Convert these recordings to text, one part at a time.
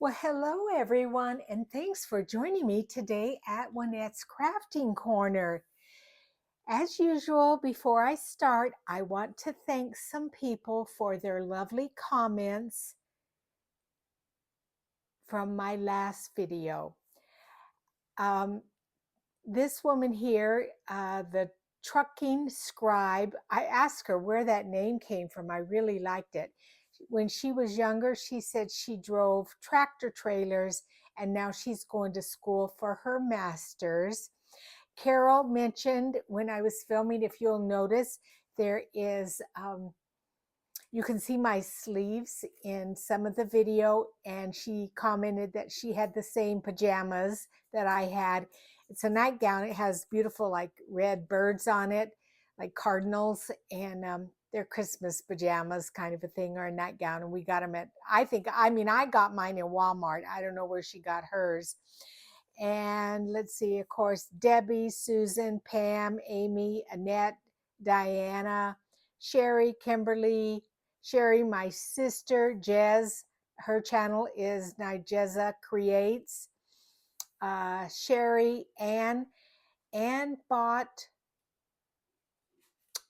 Well, hello everyone, and thanks for joining me today at Juanette's Crafting Corner. As usual, before I start, I want to thank some people for their lovely comments from my last video. Um, this woman here, the trucking scribe, I asked her where that name came from. I really liked it. When she was younger, she said she drove tractor trailers and now she's going to school for her master's. Carol mentioned when I was filming, if you'll notice, there is, you can see my sleeves in some of the video, and she commented that she had the same pajamas that I had. It's a nightgown. It has beautiful like red birds on it, like cardinals, and they're Christmas pajamas kind of a thing, or a nightgown. And we got them at, I got mine in Walmart. I don't know where she got hers. And let's see, of course, Debbie, Susan, Pam, Amy, Annette, Diana, Sherry, Kimberly, Sherry, my sister, Jez. Her channel is Nigeza Creates. Sherry, Anne bought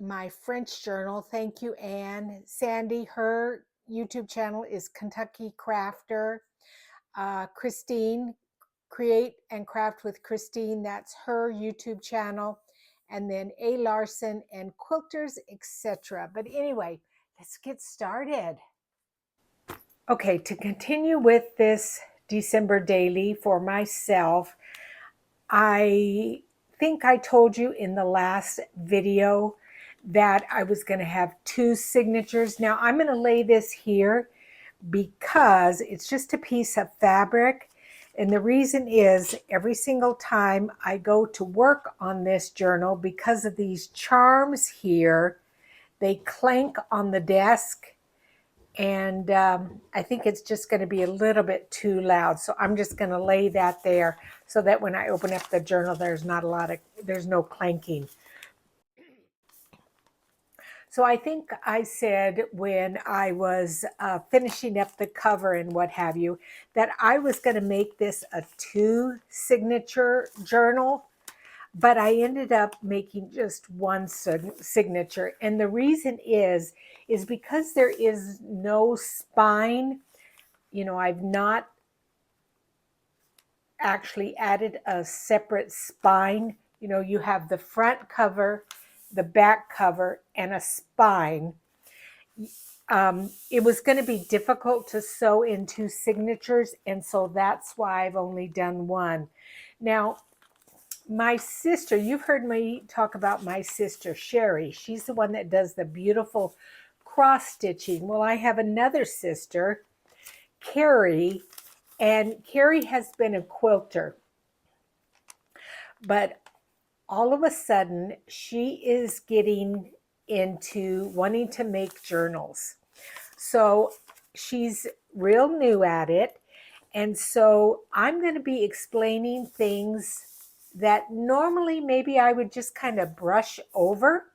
my French journal. Thank you, Anne. Sandy, her YouTube channel is Kentucky Crafter. Christine, Create and Craft with Christine, that's her YouTube channel. And then A. Larson and Quilters, etc. But anyway, let's get started. Okay, to continue with this December daily for myself, I think I told you in the last video that I was going to have 2 signatures. Now I'm going to lay this here because it's just a piece of fabric. And the reason is every single time I go to work on this journal, because of these charms here, they clank on the desk. And I think it's just going to be a little bit too loud. So I'm just going to lay that there so that when I open up the journal, there's no clanking. So I think I said when I was finishing up the cover and what have you, that I was going to make this a 2 signature journal, but I ended up making just 1 signature. And the reason is because there is no spine. You know, I've not actually added a separate spine. You know, you have the front cover, the back cover, and a spine. It was going to be difficult to sew in 2 signatures, and so that's why I've only done 1. Now, my sister, you've heard me talk about my sister, Sherry. She's the one that does the beautiful cross stitching. Well, I have another sister, Carrie, and Carrie has been a quilter. But all of a sudden, she is getting into wanting to make journals. So she's real new at it. And so I'm going to be explaining things that normally maybe I would just kind of brush over.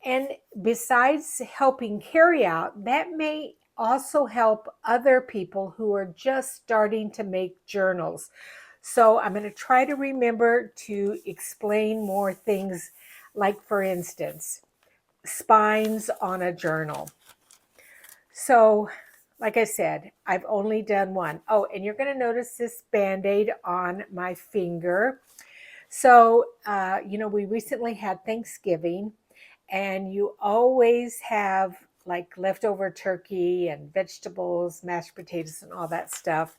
And besides helping Carrie out, that may also help other people who are just starting to make journals. So I'm going to try to remember to explain more things, like, for instance, spines on a journal. So, like I said, I've only done 1. Oh, and you're going to notice this Band-Aid on my finger. So, you know, we recently had Thanksgiving, and you always have like leftover turkey and vegetables, mashed potatoes, and all that stuff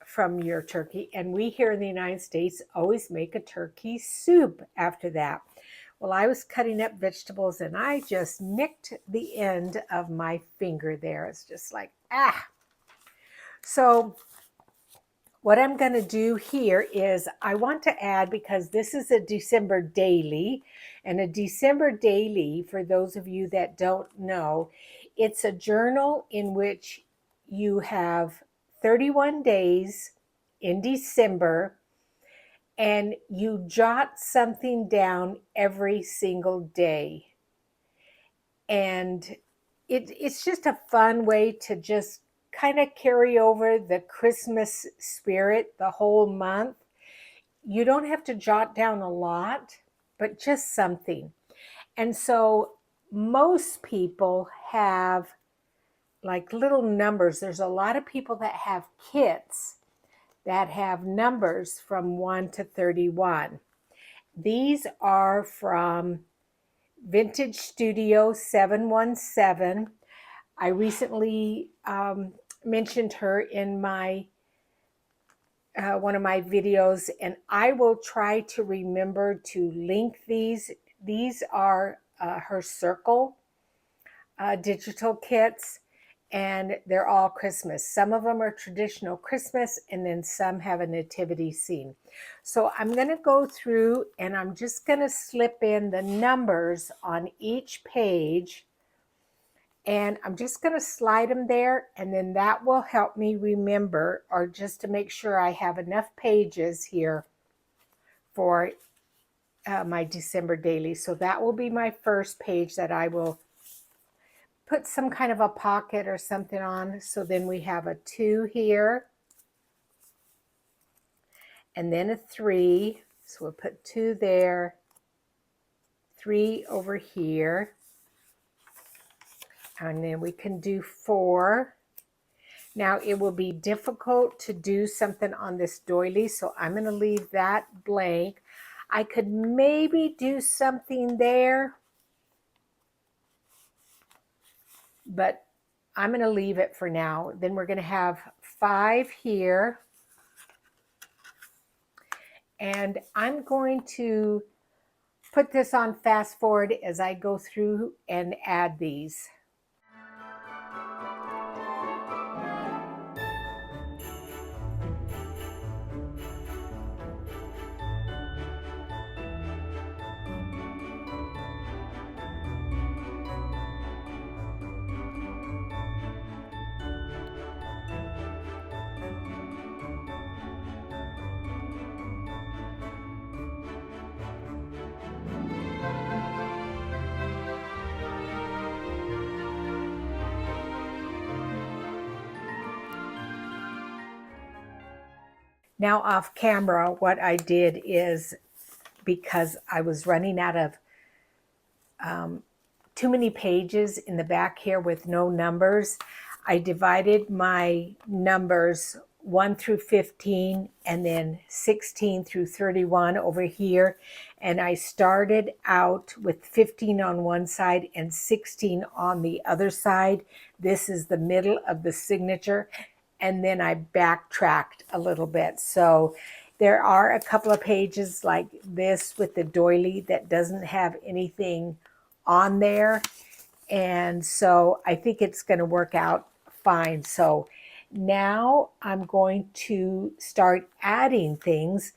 from your turkey. And we here in the United States always make a turkey soup after that. Well, I was cutting up vegetables and I just nicked the end of my finger there. It's just like, ah. So what I'm going to do here is I want to add, because this is a December daily, and a December daily, for those of you that don't know, it's a journal in which you have 31 days in December, and you jot something down every single day. And it's just a fun way to just kind of carry over the Christmas spirit the whole month. You don't have to jot down a lot, but just something. And so most people have like little numbers. There's a lot of people that have kits that have numbers from 1 to 31. These are from Vintage Studio 717. I recently mentioned her in my one of my videos, and I will try to remember to link these. These are her circle digital kits, and they're all Christmas. Some of them are traditional Christmas, and then some have a nativity scene. So I'm going to go through and I'm just going to slip in the numbers on each page, and I'm just going to slide them there, and then that will help me remember, or just to make sure I have enough pages here for my December daily. So that will be my first page that I will put some kind of a pocket or something on. So then we have a 2 here, and then a 3. So we'll put 2 there, 3 over here, and then we can do 4. Now it will be difficult to do something on this doily, so I'm going to leave that blank. I could maybe do something there, but I'm going to leave it for now. Then we're going to have 5 here. And I'm going to put this on fast forward as I go through and add these. Now off camera, what I did is, because I was running out of too many pages in the back here with no numbers, I divided my numbers 1 through 15 and then 16 through 31 over here. And I started out with 15 on one side and 16 on the other side. This is the middle of the signature. And then I backtracked a little bit. So there are a couple of pages like this with the doily that doesn't have anything on there. And so I think it's going to work out fine. So now I'm going to start adding things.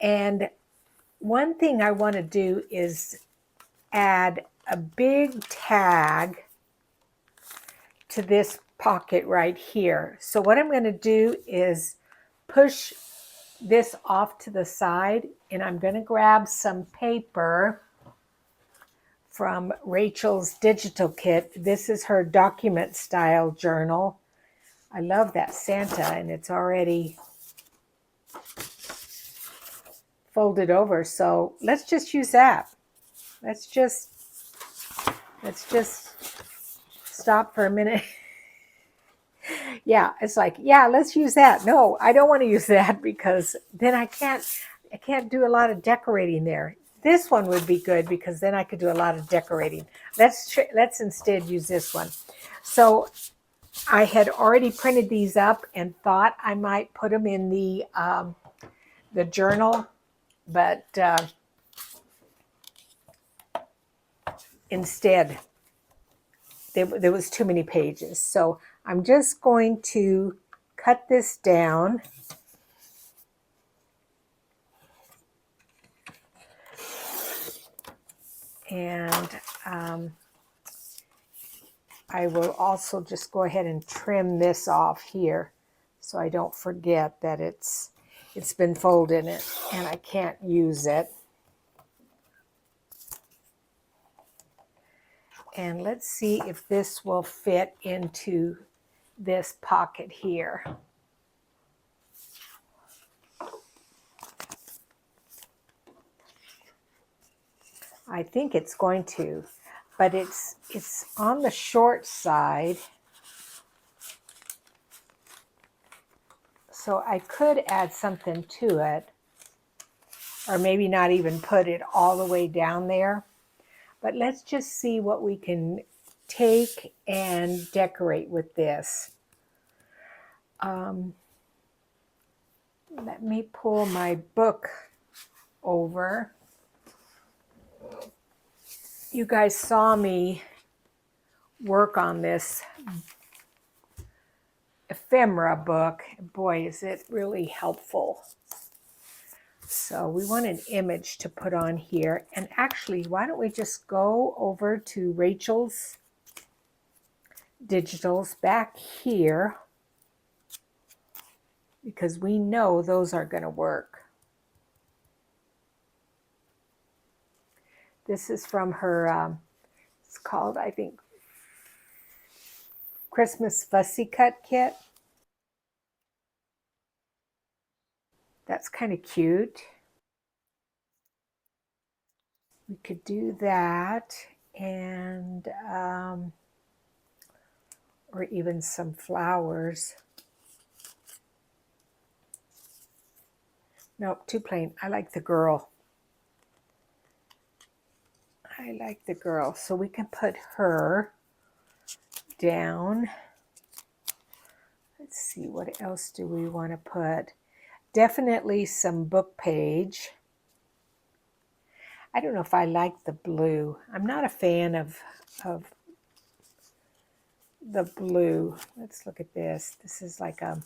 And one thing I want to do is add a big tag to this pocket right here. So what I'm going to do is push this off to the side, and I'm going to grab some paper from Rachel's digital kit. This is her document style journal. I love that Santa, and it's already folded over. So let's just use that. Let's just stop for a minute. Yeah, it's like, yeah, let's use that. No, I don't want to use that because then I can't do a lot of decorating there. This one would be good because then I could do a lot of decorating. Let's instead use this one. So I had already printed these up and thought I might put them in the journal, but instead there was too many pages. So I'm just going to cut this down. And I will also just go ahead and trim this off here so I don't forget that it's been folded in it and I can't use it. And let's see if this will fit into this pocket here. I think it's going to, but it's on the short side. So I could add something to it, or maybe not even put it all the way down there. But let's just see what we can take and decorate with this. Let me pull my book over. You guys saw me work on this ephemera book. Boy, is it really helpful. So we want an image to put on here. And actually, why don't we just go over to Rachel's digitals back here, because we know those are going to work. This is from her, it's called, I think, Christmas Fussy Cut Kit. That's kind of cute. We could do that, and or even some flowers. Nope, too plain. I like the girl. I like the girl. So we can put her down. Let's see, what else do we want to put? Definitely some book page. I don't know if I like the blue. I'm not a fan of the blue. Let's look at this. This is like a...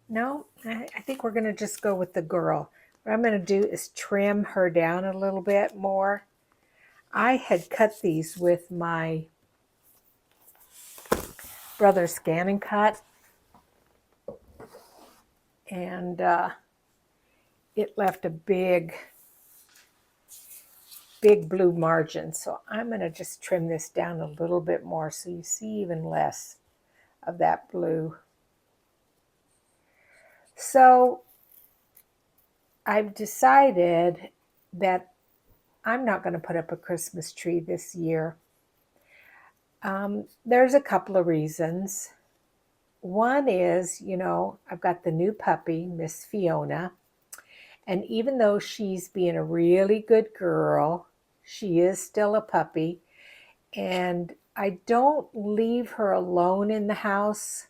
No, I think we're going to just go with the girl. What I'm going to do is trim her down a little bit more. I had cut these with my brother's Scan and Cut, and it left a big blue margin. So I'm going to just trim this down a little bit more so you see even less of that blue. So I've decided that I'm not going to put up a Christmas tree this year. There's a couple of reasons. One is, you know, I've got the new puppy, Miss Fiona, and even though she's being a really good girl, she is still a puppy, and I don't leave her alone in the house.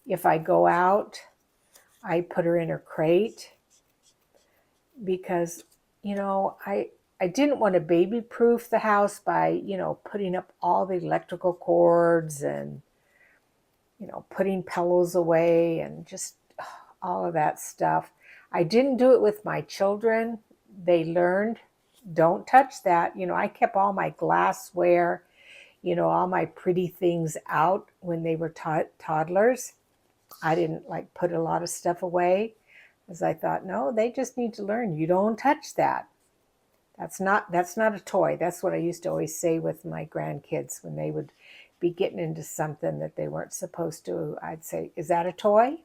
If I go out, I put her in her crate because, you know, I didn't want to baby-proof the house by, you know, putting up all the electrical cords and, you know, putting pillows away and just all of that stuff. I didn't do it with my children. They learned, don't touch that. You know, I kept all my glassware, you know, all my pretty things out when they were toddlers. I didn't like put a lot of stuff away, as I thought, no, they just need to learn. You don't touch that. That's not a toy. That's what I used to always say with my grandkids when they would be getting into something that they weren't supposed to. I'd say, is that a toy?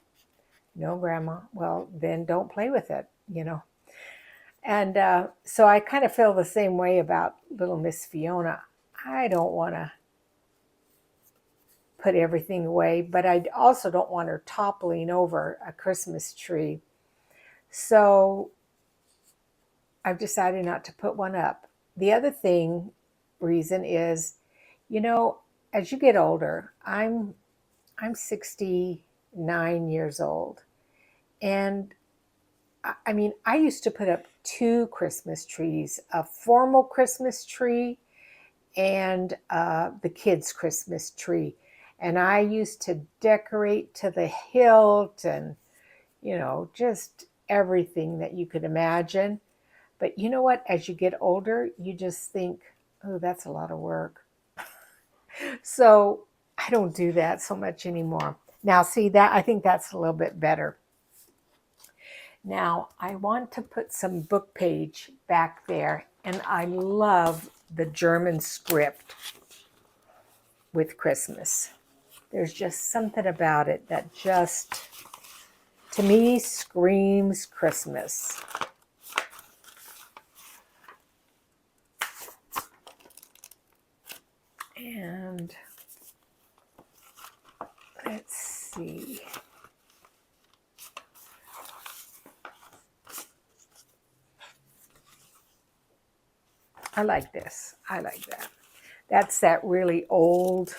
No, Grandma. Well, then don't play with it, you know. And so I kind of feel the same way about little Miss Fiona. I don't want to put everything away, but I also don't want her toppling over a Christmas tree. So I've decided not to put one up. The other reason is, you know, as you get older, I'm 69 years old. And I mean, I used to put up 2 Christmas trees, a formal Christmas tree and the kids' Christmas tree. And I used to decorate to the hilt and, you know, just everything that you could imagine. But you know what? As you get older, you just think, oh, that's a lot of work. So I don't do that so much anymore. Now, see that, I think that's a little bit better. Now, I want to put some book page back there, and I love the German script. with Christmas. There's just something about it that just, to me, screams Christmas. And let's see. I like this. I like that. That's that really old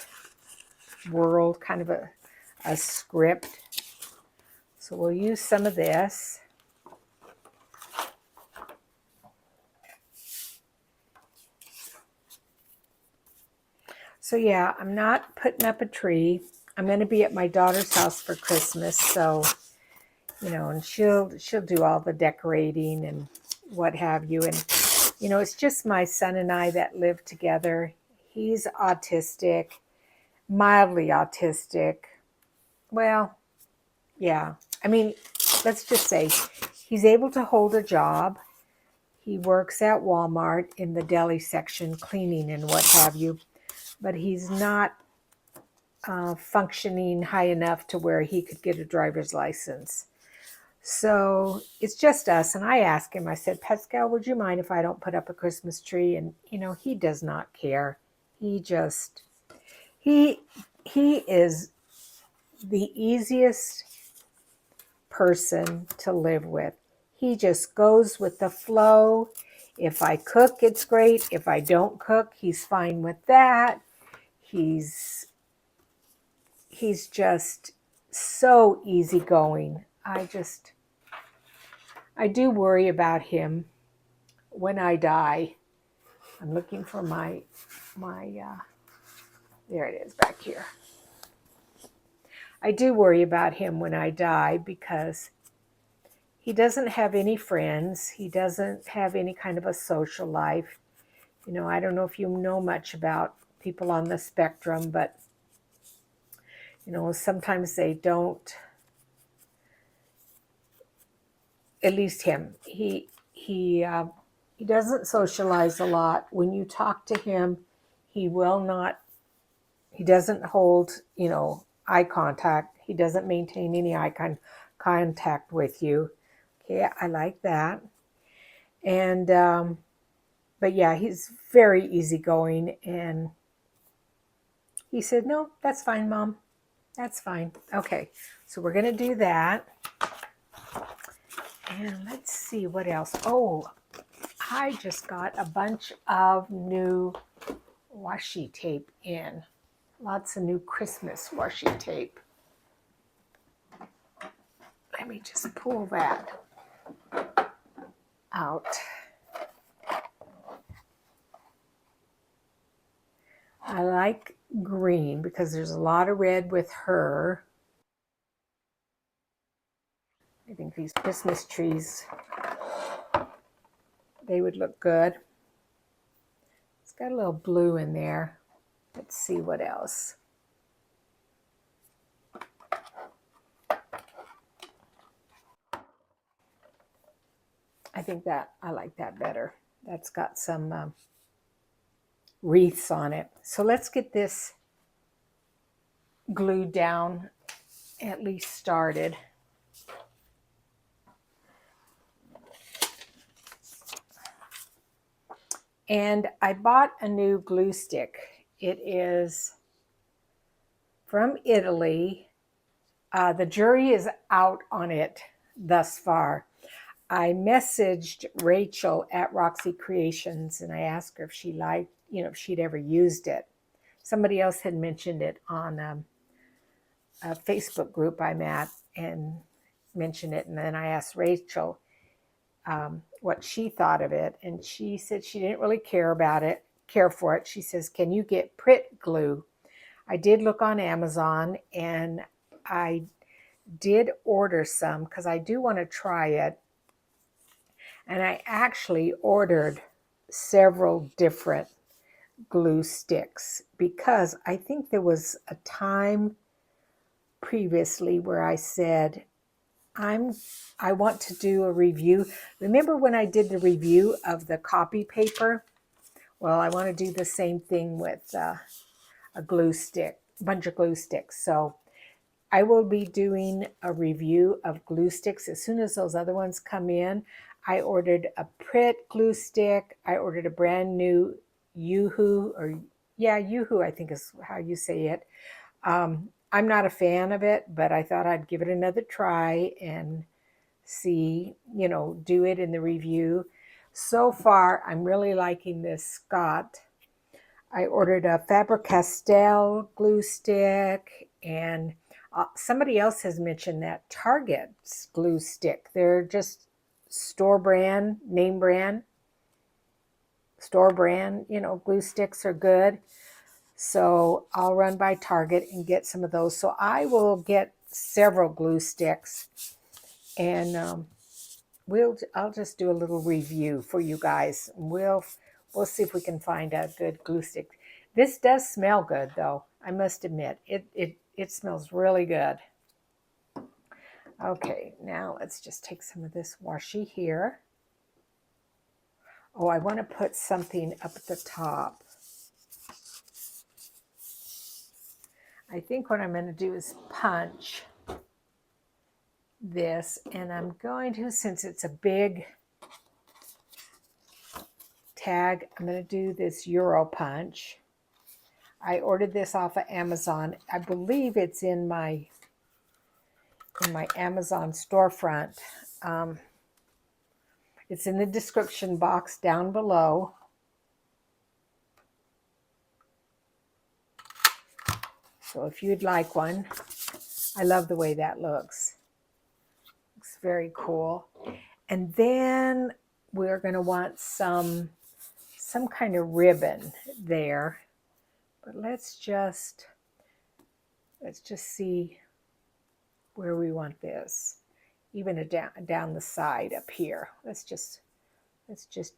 world kind of a script. So we'll use some of this. So yeah, I'm not putting up a tree. I'm going to be at my daughter's house for Christmas, so and she'll do all the decorating and what have you. And it's just my son and I that live together. He's autistic, mildly autistic. Well, yeah. I mean, let's just say he's able to hold a job. He works at Walmart in the deli section, cleaning and what have you. But he's not functioning high enough to where he could get a driver's license. So it's just us. And I asked him, I said, Pascal, would you mind if I don't put up a Christmas tree? And, he does not care. He is the easiest person to live with. He just goes with the flow. If I cook, it's great. If I don't cook, he's fine with that. He's just so easygoing. I do worry about him when I die. I'm looking for my there it is back here. I do worry about him when I die because he doesn't have any friends. He doesn't have any kind of a social life. I don't know if you know much about people on the spectrum, but sometimes they don't. At least him. He doesn't socialize a lot. When you talk to him, he doesn't hold, eye contact. He doesn't maintain any eye contact with you. Okay, I like that. And, but yeah, he's very easygoing. And he said, no, that's fine, Mom. That's fine. Okay, so we're going to do that. And let's see what else. Oh, I just got a bunch of new washi tape in. Lots of new Christmas washi tape. Let me just pull that out. I like green because there's a lot of red with her. I think these Christmas trees, they would look good. It's got a little blue in there. Let's see what else. I think that I like that better. That's got some wreaths on it. So let's get this glued down, at least started. And I bought a new glue stick. It is from Italy. The jury is out on it thus far. I messaged Rachel at Roxy Creations and I asked her if she liked, if she'd ever used it. Somebody else had mentioned it on a Facebook group I'm at and mentioned it. And then I asked Rachel what she thought of it. And she said she didn't really care for it. She says, can you get Pritt glue? I did look on Amazon and I did order some because I do want to try it. And I actually ordered several different glue sticks because I think there was a time previously where I said, I want to do a review. Remember when I did the review of the copy paper? Well, I want to do the same thing with a glue stick, bunch of glue sticks. So I will be doing a review of glue sticks as soon as those other ones come in. I ordered a Pritt glue stick. I ordered a brand new Yoo-hoo, or yeah, Yoo-hoo, I think is how you say it. I'm not a fan of it, but I thought I'd give it another try and see, do it in the review. So far, I'm really liking this Scott. I ordered a Faber-Castell glue stick, and somebody else has mentioned that Target's glue stick. They're just store brand, name brand, store brand, glue sticks are good. So I'll run by Target and get some of those. So I will get several glue sticks, and I'll just do a little review for you guys. We'll see if we can find a good glue stick. This does smell good, though. I must admit, it smells really good. Okay, now let's just take some of this washi here. Oh, I want to put something up at the top. I think what I'm going to do is punch this, and I'm going to, since it's a big tag, I'm going to do this Euro punch. I ordered this off of Amazon. I believe it's in my Amazon storefront. It's in the description box down below. So if you'd like one, I love the way that looks. Looks very cool. And then we're going to want some kind of ribbon there. But let's just see where we want this. Even down the side up here. Let's just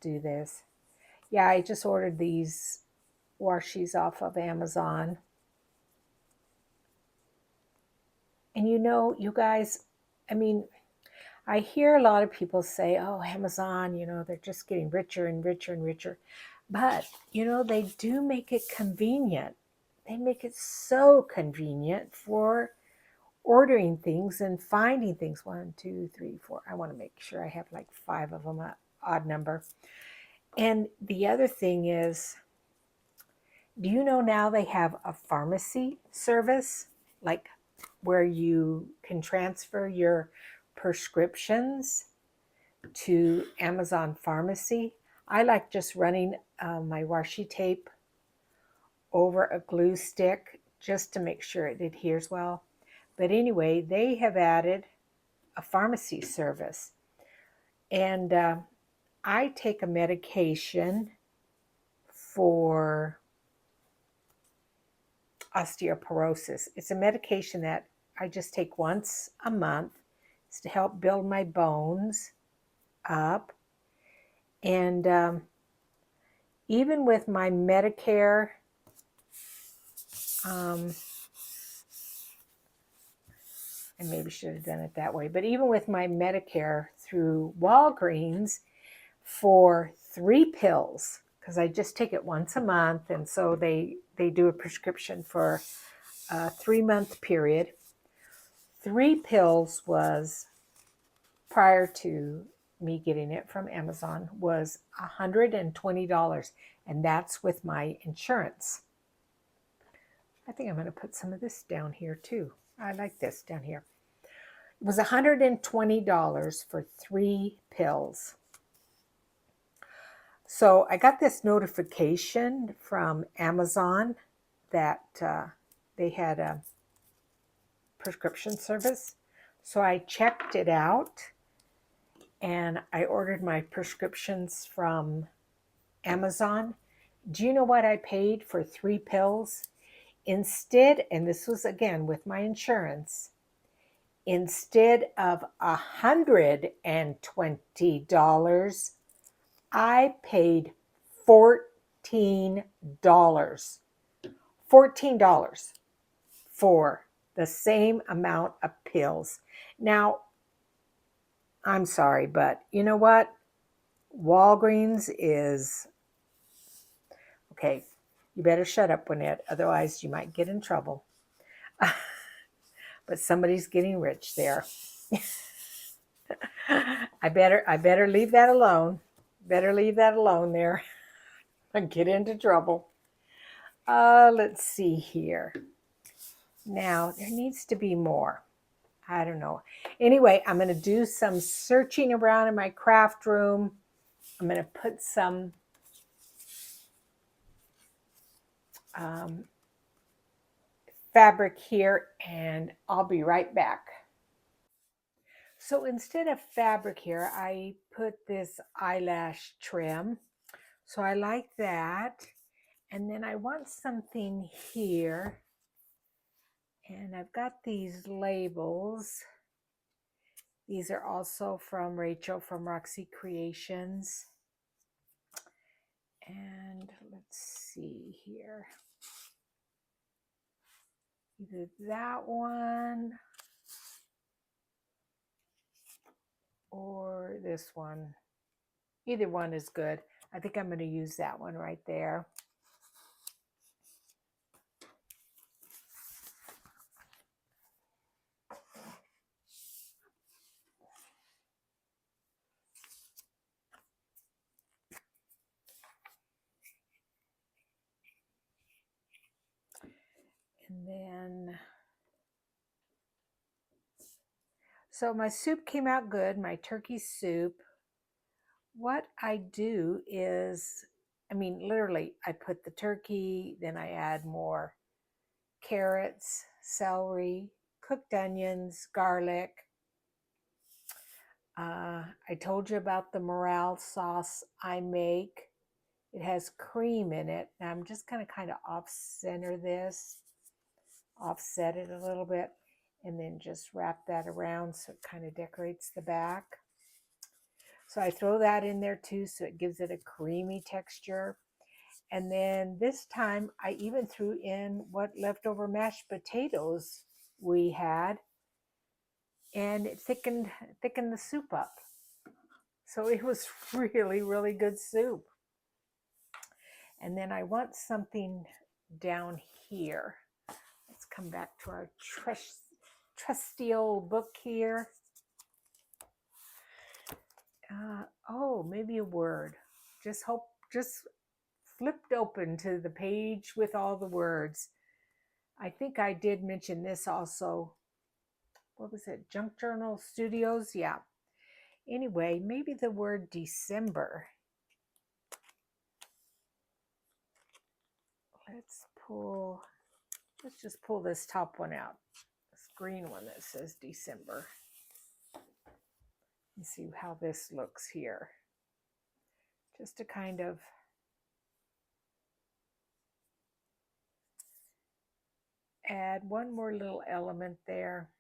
do this. Yeah, I just ordered these washis off of Amazon. And you guys, I mean, I hear a lot of people say, oh, Amazon, they're just getting richer and richer and richer. But, they do make it convenient. They make it so convenient for ordering things and finding things. 1, 2, 3, 4. I want to make sure I have like 5 of them, an odd number. And the other thing is, do you know now they have a pharmacy service, like where you can transfer your prescriptions to Amazon Pharmacy? I like just running my washi tape over a glue stick just to make sure it adheres well. But anyway, they have added a pharmacy service. And I take a medication for osteoporosis. It's a medication that I just take once a month. It's to help build my bones up. And even with my Medicare, I maybe should have done it that way, but even with my Medicare through Walgreens for 3 pills, because I just take it once a month, and so they do a prescription for a 3-month period. 3 pills was, prior to me getting it from Amazon, was $120, and that's with my insurance. I think I'm going to put some of this down here too. I like this down here. It was $120 for 3 pills. So I got this notification from Amazon that they had a prescription service. So I checked it out, and I ordered my prescriptions from Amazon. Do you know what I paid for 3 pills? Instead, and this was again with my insurance, instead of $120, I paid $14. $14 for the same amount of pills. Now, I'm sorry, but you know what? Walgreens is, okay, You better shut up, Juanette, otherwise you might get in trouble. But somebody's getting rich there. I better leave that alone. Better leave that alone there. I get into trouble. Let's see here. Now, there needs to be more. I don't know. Anyway, I'm going to do some searching around in my craft room. I'm going to put some fabric here, and I'll be right back. So instead of fabric here, I put this eyelash trim. So I like that. And then I want something here. And I've got these labels. These are also from Rachel from Roxy Creations. And let's see here. Either that one or this one. Either one is good. I think I'm going to use that one right there. And then, so my soup came out good, my turkey soup. What I do is, literally, I put the turkey, then I add more carrots, celery, cooked onions, garlic. I told you about the morale sauce I make. It has cream in it. Now I'm just going to kind of off-center this, offset it a little bit, and then just wrap that around so it kind of decorates the back. So I throw that in there too, so it gives it a creamy texture. And then this time I even threw in what leftover mashed potatoes we had, and it thickened the soup up. So it was really, really good soup. And then I want something down here. Let's come back to our trusty old book here. Oh, maybe a word. Just flipped open to the page with all the words. I think I did mention this also. What was it? Junk Journal Studios? Yeah. Anyway, maybe the word December. Let's just pull this top one out. This green one that says December. And see how this looks here. Just to kind of add one more little element there.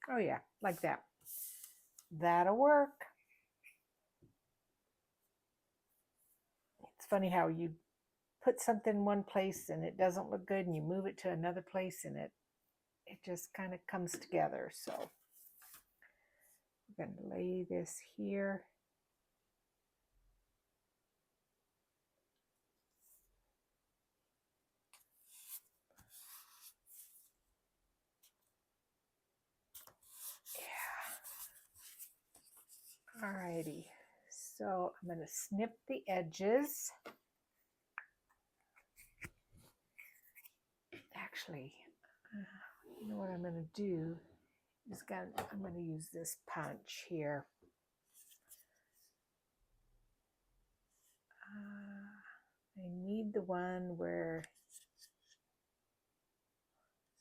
Oh yeah, like that. That'll work. It's funny how you put something in one place and it doesn't look good, and you move it to another place and it just kind of comes together. So we're going to lay this here. Yeah. Alrighty. So I'm going to snip the edges. Actually, you know what I'm going to do is I'm going to use this punch here. I need the one where,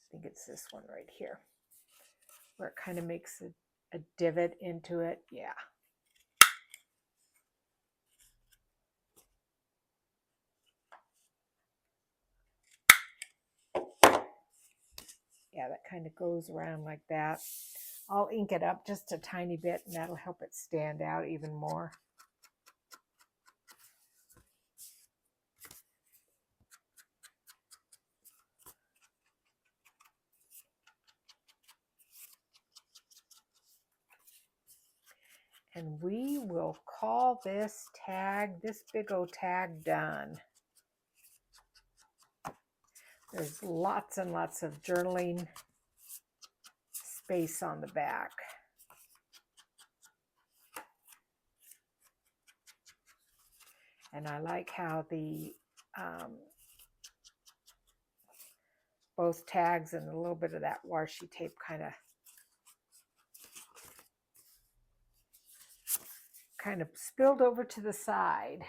I think it's this one right here, where it kind of makes a divot into it. Yeah. Yeah, that kind of goes around like that. I'll ink it up just a tiny bit, and that'll help it stand out even more. And we will call this big old tag done. There's lots and lots of journaling space on the back. And I like how the both tags and a little bit of that washi tape kind of spilled over to the side.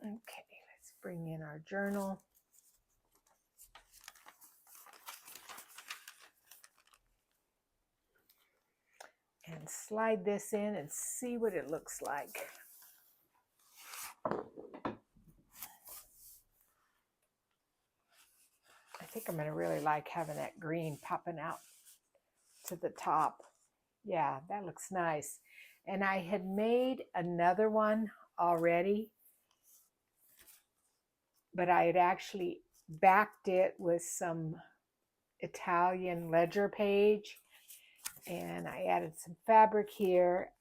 Okay, let's bring in our journal. And slide this in and see what it looks like. I think I'm going to really like having that green popping out to the top. Yeah, that looks nice. And I had made another one already, but I had actually backed it with some Italian ledger page, and I added some fabric here.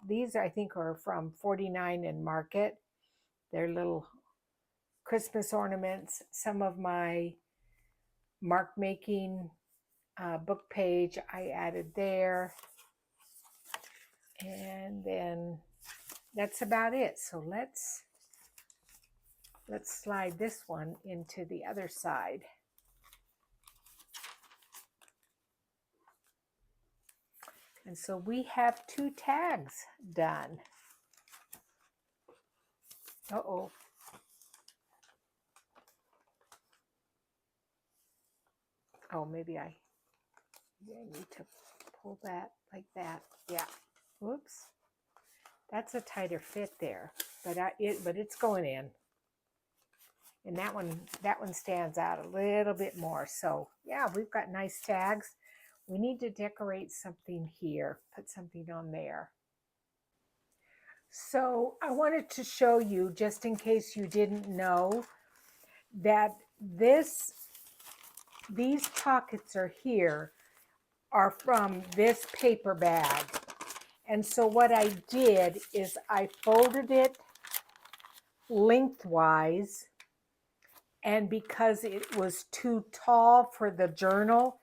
These I think are from 49 and Market. They're little Christmas ornaments. Some of my mark making book page I added there, and then that's about it. So let's slide this one into the other side. And so we have 2 tags done. Uh-oh. Oh, maybe I need to pull that like that. Yeah. Whoops. That's a tighter fit there, but it's going in. And that one stands out a little bit more. So yeah, we've got nice tags. We need to decorate something here, put something on there. So I wanted to show you, just in case you didn't know, that these pockets are from this paper bag. And so what I did is I folded it lengthwise, and because it was too tall for the journal,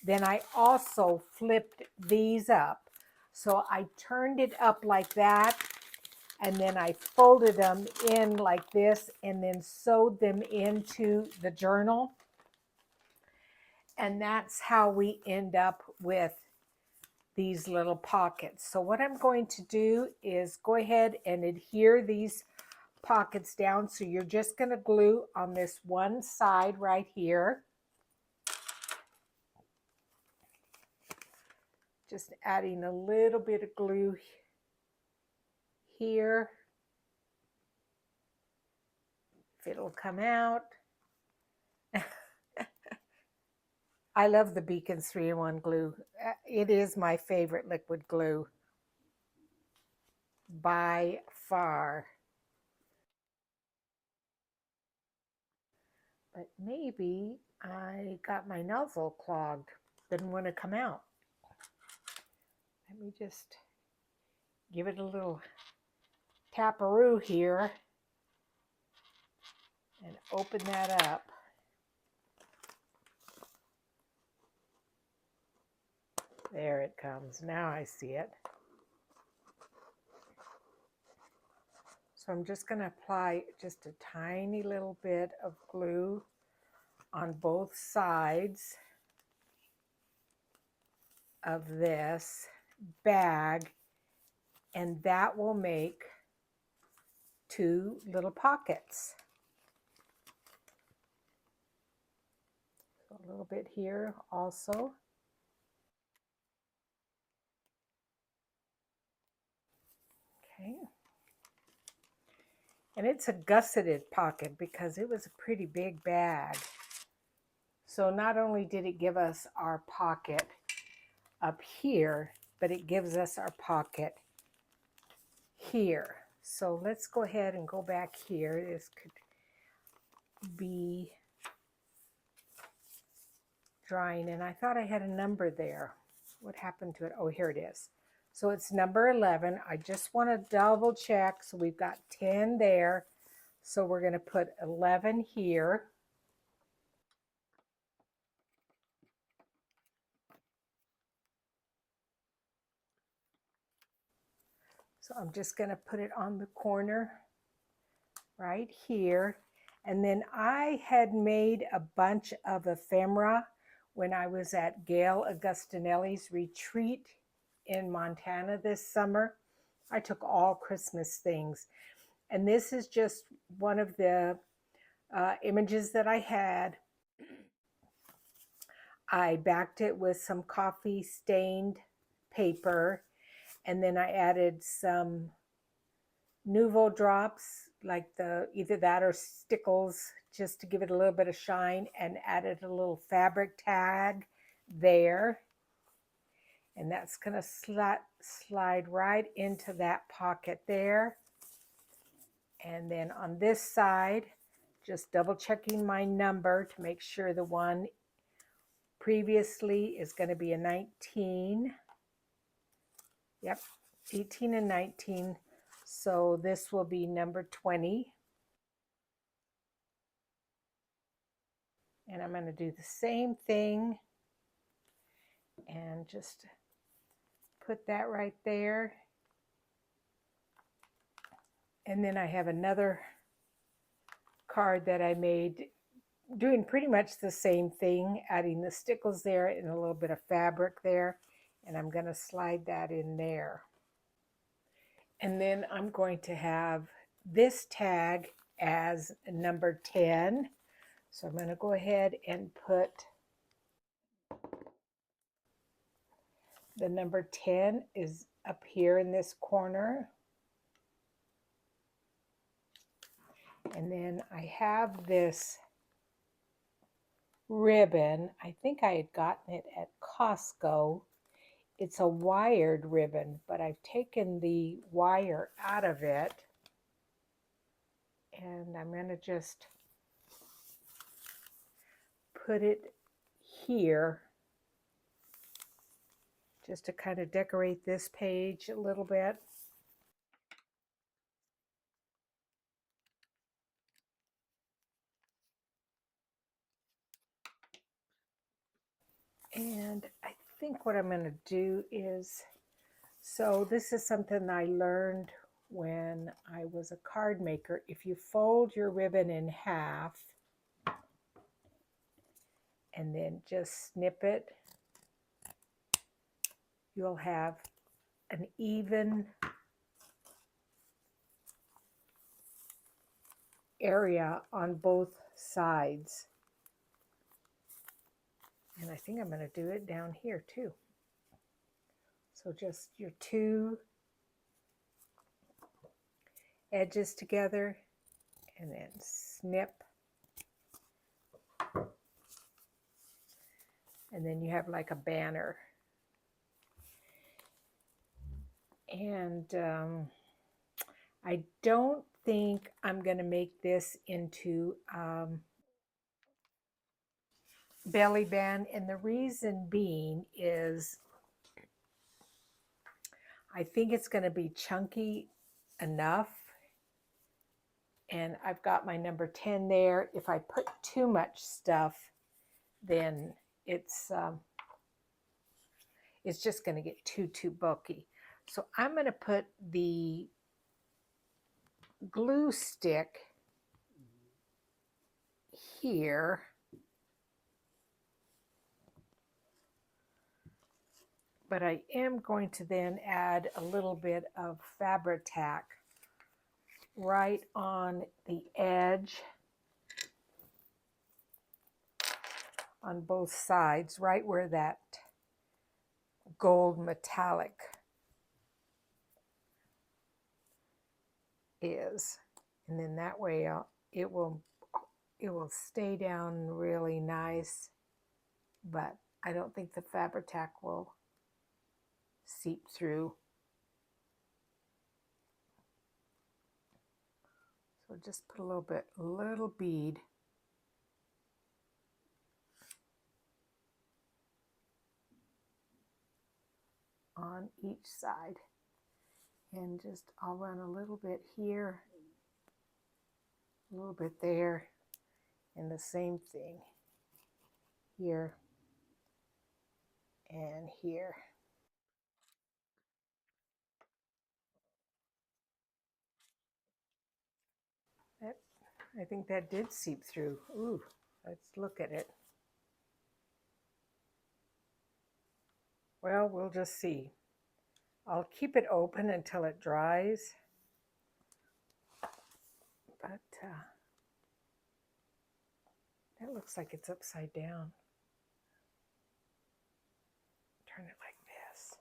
then I also flipped these up. So I turned it up like that, and then I folded them in like this, and then sewed them into the journal. And that's how we end up with these little pockets. So what I'm going to do is go ahead and adhere these pockets down. So you're just going to glue on this one side right here. Just adding a little bit of glue here. If it'll come out. I love the Beacons 3-in-1 glue. It is my favorite liquid glue by far. But maybe I got my nozzle clogged. Didn't want to come out. Let me just give it a little taparoo here and open that up. There it comes. Now I see it. So I'm just going to apply just a tiny little bit of glue on both sides of this bag, and that will make 2 little pockets. So a little bit here also. Okay. And it's a gusseted pocket because it was a pretty big bag. So not only did it give us our pocket up here, but it gives us our pocket here. So let's go ahead and go back here. This could be drying, and I thought I had a number there. What happened to it? Oh, here it is. So it's number 11. I just want to double check. So we've got 10 there. So we're going to put 11 here. So I'm just going to put it on the corner right here. And then I had made a bunch of ephemera when I was at Gail Augustinelli's retreat in Montana this summer. I took all Christmas things. And this is just one of the images that I had. I backed it with some coffee stained paper, and then I added some Nouveau drops, like the either that or stickles, just to give it a little bit of shine, and added a little fabric tag there. And that's going to slide right into that pocket there. And then on this side, just double checking my number to make sure the one previously is going to be a 19. Yep, 18 and 19. So this will be number 20. And I'm going to do the same thing and just put that right there. And then I have another card that I made doing pretty much the same thing, adding the stickles there and a little bit of fabric there. And I'm going to slide that in there. And then I'm going to have this tag as number 10. So I'm going to go ahead and put the number 10 is up here in this corner. And then I have this ribbon. I think I had gotten it at Costco. It's a wired ribbon, but I've taken the wire out of it. And I'm going to just put it here just to kind of decorate this page a little bit. And I think what I'm going to do is, so this is something I learned when I was a card maker. If you fold your ribbon in half and then just snip it, you'll have an even area on both sides. And I think I'm going to do it down here too. So just your two edges together and then snip. And then you have like a banner. And I don't think I'm going to make this into belly band. And the reason being is I think it's going to be chunky enough. And I've got my number 10 there. If I put too much stuff, then it's just going to get too bulky. So I'm going to put the glue stick here. But I am going to then add a little bit of Fabri-Tac right on the edge on both sides, right where that gold metallic is. And then that way it will stay down really nice, but I don't think the Fabri-Tac will seep through. So just put a little bead. on each side. And just I'll run a little bit here, a little bit there, and the same thing here and here. That, I think that did seep through. Ooh, let's look at it. Well, we'll just see. I'll keep it open until it dries. But that looks like it's upside down. Turn it like this.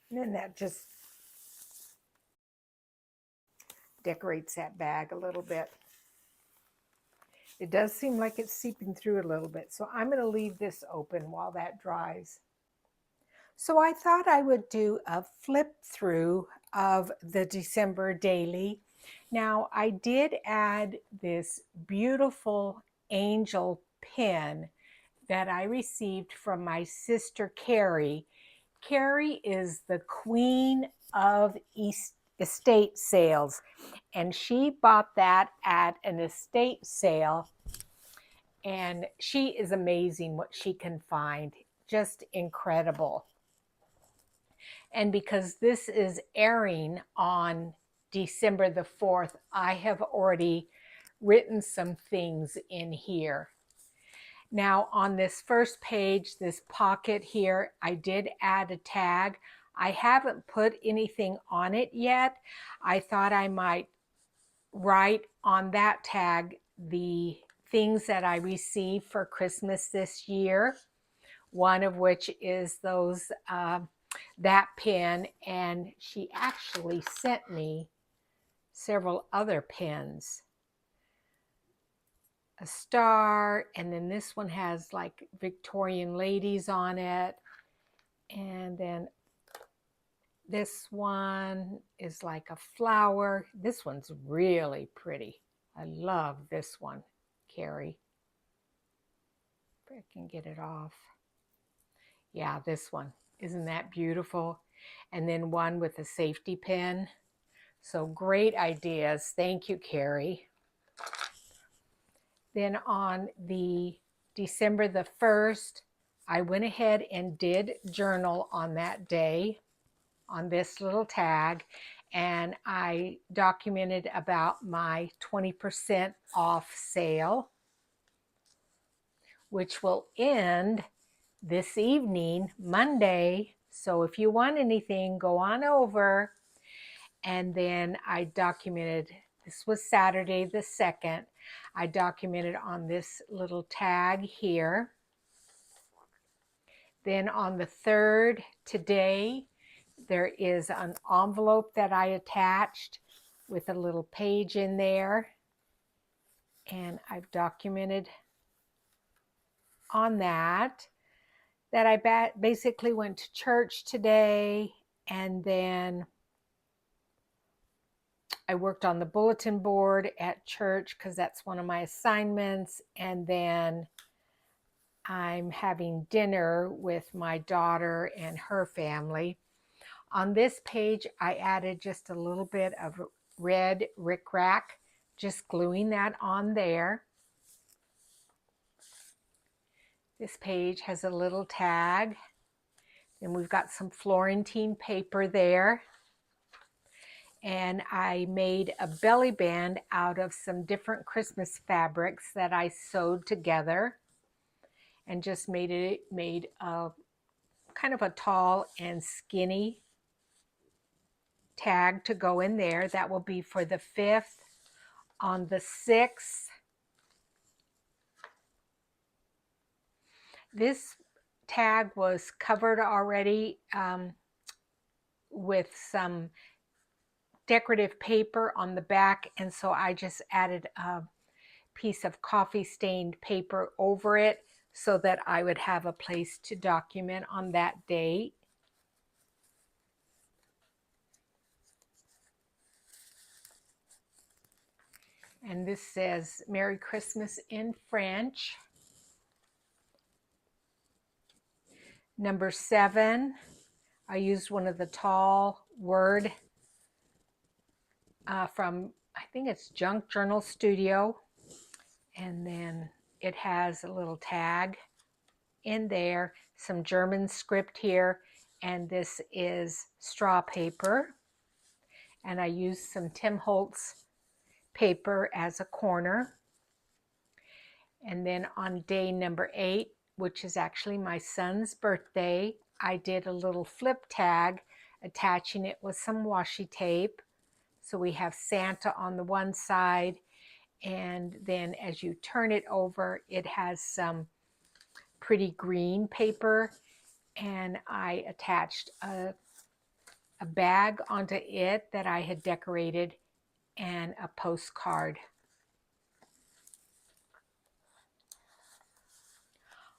And then that just decorates that bag a little bit. It does seem like it's seeping through a little bit, so I'm going to leave this open while that dries. So I thought I would do a flip through of the December daily. Now I did add this beautiful angel pin that I received from my sister Carrie. Carrie is the queen of estate sales, and she bought that at an estate sale, and she is amazing what she can find. Just incredible. And because this is airing on December the 4th, I have already written some things in here. Now on this first page, this pocket here, I did add a tag. I haven't put anything on it yet. I thought I might write on that tag the things that I received for Christmas this year. One of which is those that pin, and she actually sent me several other pins. A star, and then this one has like Victorian ladies on it, and then this one is like a flower. This one's really pretty. I love this one, Carrie. If I can get it off. Yeah, this one. Isn't that beautiful? And then one with a safety pin. So great ideas. Thank you, Carrie. Then on the December the 1st, I went ahead and did journal on that day on this little tag, and I documented about my 20% off sale, which will end this evening, Monday. So if you want anything, go on over. And then I documented, this was Saturday the 2nd, I documented on this little tag here. Then on the 3rd, today, there is an envelope that I attached with a little page in there. And I've documented on that I basically went to church today, and then I worked on the bulletin board at church because that's one of my assignments. And then I'm having dinner with my daughter and her family. On this page, I added just a little bit of red rickrack, just gluing that on there. This page has a little tag. And we've got some Florentine paper there. And I made a belly band out of some different Christmas fabrics that I sewed together, and just made a kind of a tall and skinny tag to go in there. That will be for the 5th. On the 6th, this tag was covered already with some decorative paper on the back, and so I just added a piece of coffee stained paper over it so that I would have a place to document on that date. And this says Merry Christmas in French. Number 7, I used one of the tall word from, I think it's Junk Journal Studio. And then it has a little tag in there, some German script here, and this is straw paper. And I used some Tim Holtz paper as a corner. And then on day number 8, which is actually my son's birthday, I did a little flip tag attaching it with some washi tape. So we have Santa on the one side, and then as you turn it over, it has some pretty green paper, and I attached a bag onto it that I had decorated and a postcard.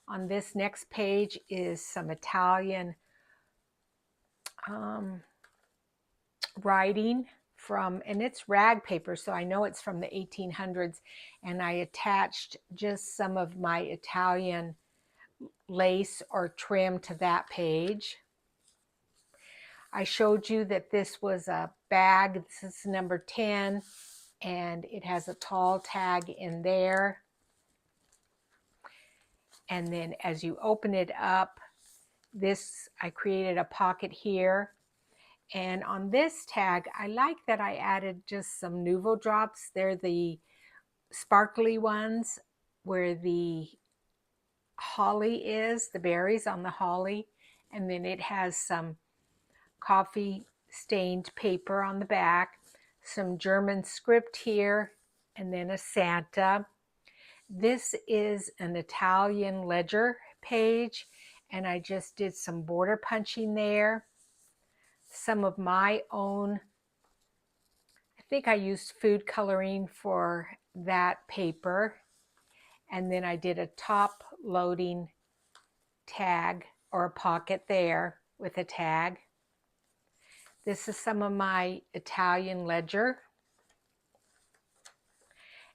On this next page is some Italian writing from, and it's rag paper, so I know it's from the 1800s, and I attached just some of my Italian lace or trim to that page. I showed you that this was a bag. This is number 10, and it has a tall tag in there. And then as you open it up, this, I created a pocket here. And on this tag, I like that I added just some Nuvo drops. They're the sparkly ones where the holly is, the berries on the holly. And then it has some coffee stained paper on the back, some German script here, and then a Santa. This is an Italian ledger page, and I just did some border punching there. Some of my own, I think I used food coloring for that paper. And then I did a top loading tag or a pocket there with a tag. This is some of my Italian ledger,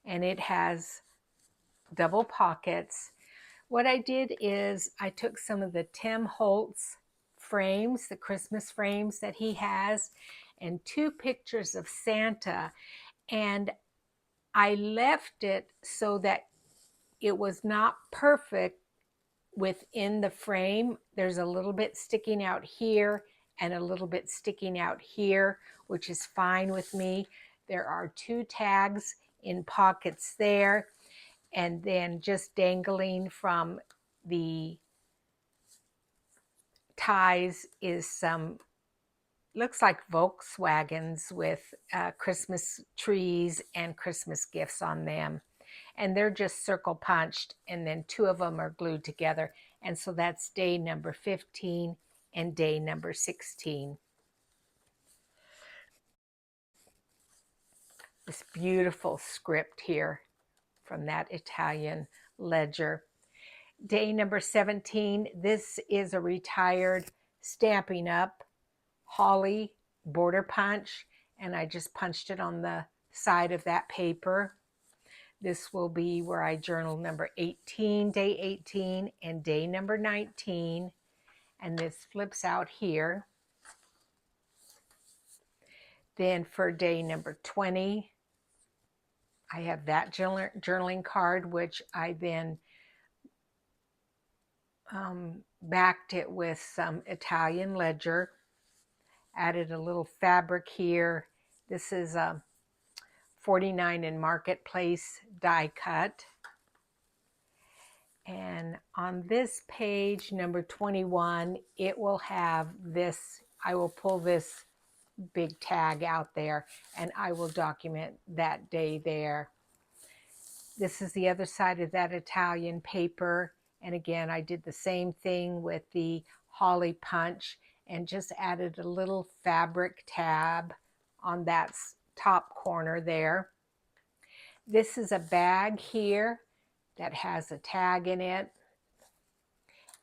and it has double pockets. What I did is I took some of the Tim Holtz frames, the Christmas frames that he has, and 2 pictures of Santa, and I left it so that it was not perfect within the frame. There's a little bit sticking out here and a little bit sticking out here, which is fine with me. There are 2 tags in pockets there, and then just dangling from the ties is some, looks like Volkswagens with Christmas trees and Christmas gifts on them. And they're just circle punched, and then 2 of them are glued together. And so that's day number 15 and day number 16. This beautiful script here from that Italian ledger. Day number 17, this is a retired Stampin' Up! Holly border punch, and I just punched it on the side of that paper. This will be where I journal number 18, day 18, and day number 19, and this flips out here. Then for day number 20, I have that journaling card, which I then backed it with some Italian ledger, added a little fabric here. This is a 49 in Marketplace die cut. And on this page, number 21, it will have this, I will pull this big tag out there, and I will document that day there. This is the other side of that Italian paper. And again, I did the same thing with the holly punch and just added a little fabric tab on that top corner there. This is a bag here that has a tag in it,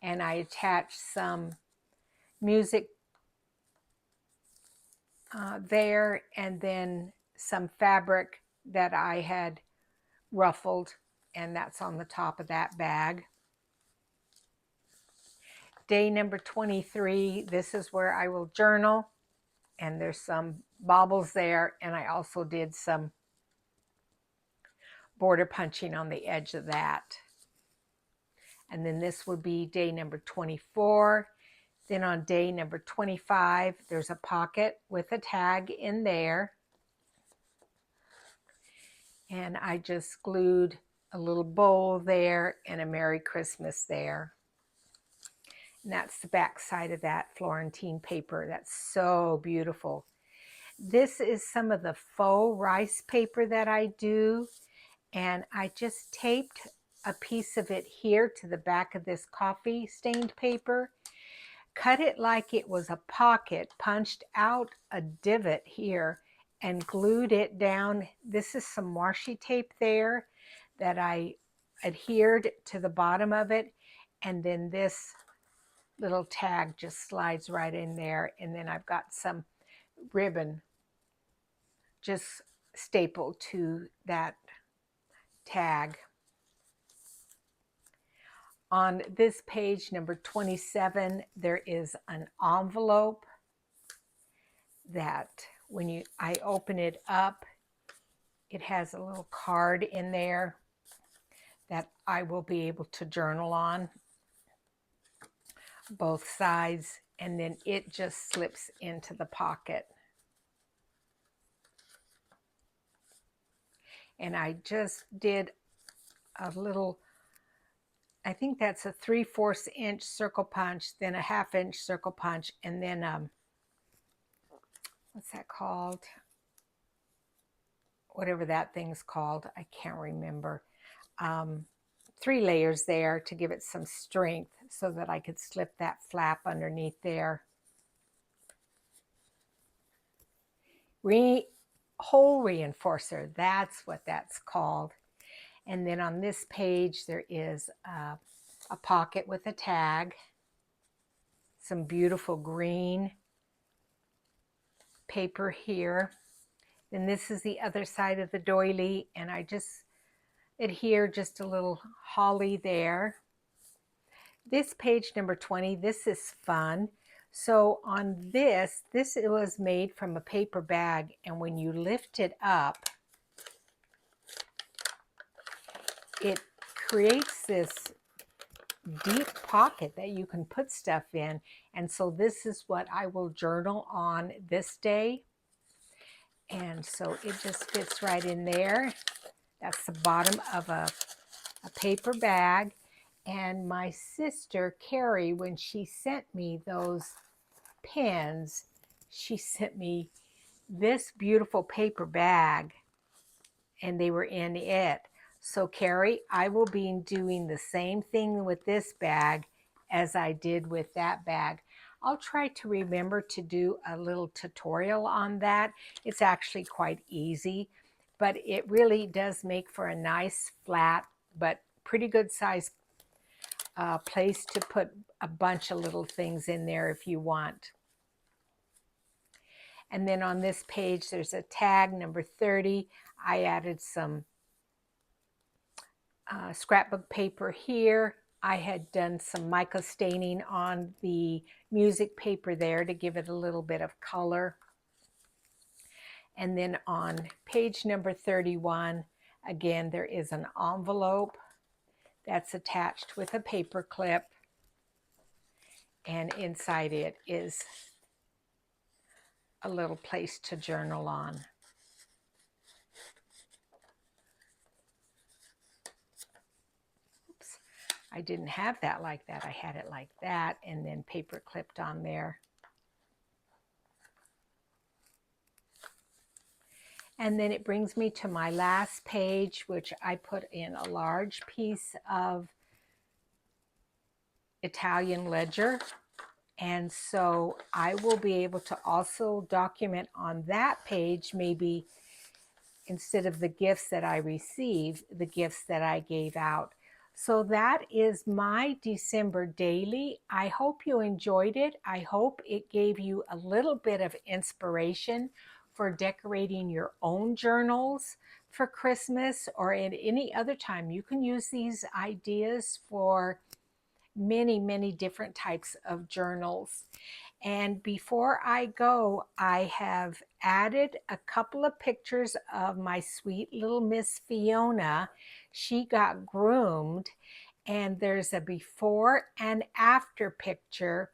and I attached some music there, and then some fabric that I had ruffled, and that's on the top of that bag. Day number 23, this is where I will journal, and there's some baubles there, and I also did some border punching on the edge of that. And then this would be day number 24. Then on day number 25, there's a pocket with a tag in there. And I just glued a little bowl there and a Merry Christmas there. And that's the back side of that Florentine paper. That's so beautiful. This is some of the faux rice paper that I do. And I just taped a piece of it here to the back of this coffee stained paper. Cut it like it was a pocket, punched out a divot here, and glued it down. This is some washi tape there that I adhered to the bottom of it, and then this little tag just slides right in there, and then I've got some ribbon just stapled to that tag. On this page, number 27, there is an envelope that when I open it up, it has a little card in there that I will be able to journal on both sides, and then it just slips into the pocket. And I just did a little, I think that's a 3/4 inch circle punch, then a 1/2 inch circle punch, and then what's that called? Whatever that thing's called, I can't remember. 3 layers there to give it some strength so that I could slip that flap underneath there. Hole reinforcer, that's what that's called. And then on this page, there is a pocket with a tag, some beautiful green paper here. Then this is the other side of the doily, and I just adhere just a little holly there. This page number 20, this is fun. So on this it was made from a paper bag, and when you lift it up, it creates this deep pocket that you can put stuff in. And so this is what I will journal on this day. And so it just fits right in there. That's the bottom of a paper bag. And my sister, Carrie, when she sent me those pens, she sent me this beautiful paper bag, and they were in it. So Carrie, I will be doing the same thing with this bag as I did with that bag. I'll try to remember to do a little tutorial on that. It's actually quite easy, but it really does make for a nice flat but pretty good size place to put a bunch of little things in there if you want. And then on this page, there's a tag number 30. I added some scrapbook paper here. I had done some mica staining on the music paper there to give it a little bit of color. And then on page number 31, again, there is an envelope that's attached with a paper clip, and inside it is a little place to journal on. Oops, I didn't have that like that. I had it like that and then paper clipped on there. And then it brings me to my last page, which I put in a large piece of Italian ledger. And so I will be able to also document on that page, maybe instead of the gifts that I received, the gifts that I gave out. So that is my December daily. I hope you enjoyed it. I hope it gave you a little bit of inspiration for decorating your own journals for Christmas or at any other time. You can use these ideas for many, many different types of journals. And before I go, I have added a couple of pictures of my sweet little Miss Fiona. She got groomed, and there's a before and after picture.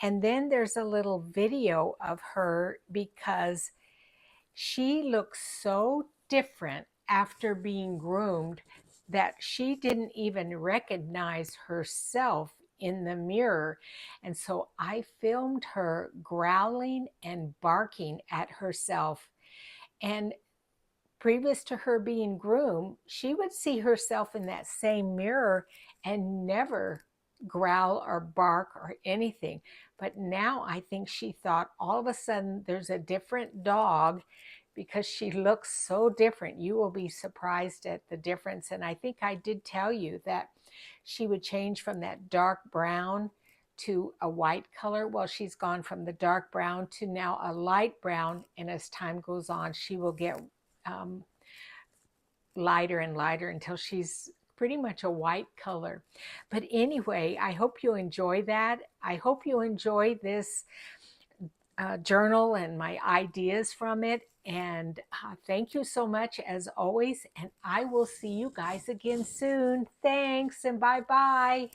And then there's a little video of her because she looks so different after being groomed that she didn't even recognize herself in the mirror. And so I filmed her growling and barking at herself. And previous to her being groomed, she would see herself in that same mirror and never growl or bark or anything. But now I think she thought all of a sudden there's a different dog because she looks so different. You will be surprised at the difference. And I think I did tell you that she would change from that dark brown to a white color. Well, she's gone from the dark brown to now a light brown. And as time goes on, she will get lighter and lighter until she's pretty much a white color. But anyway, I hope you enjoy that. I hope you enjoy this journal and my ideas from it. And thank you so much as always. And I will see you guys again soon. Thanks and bye-bye.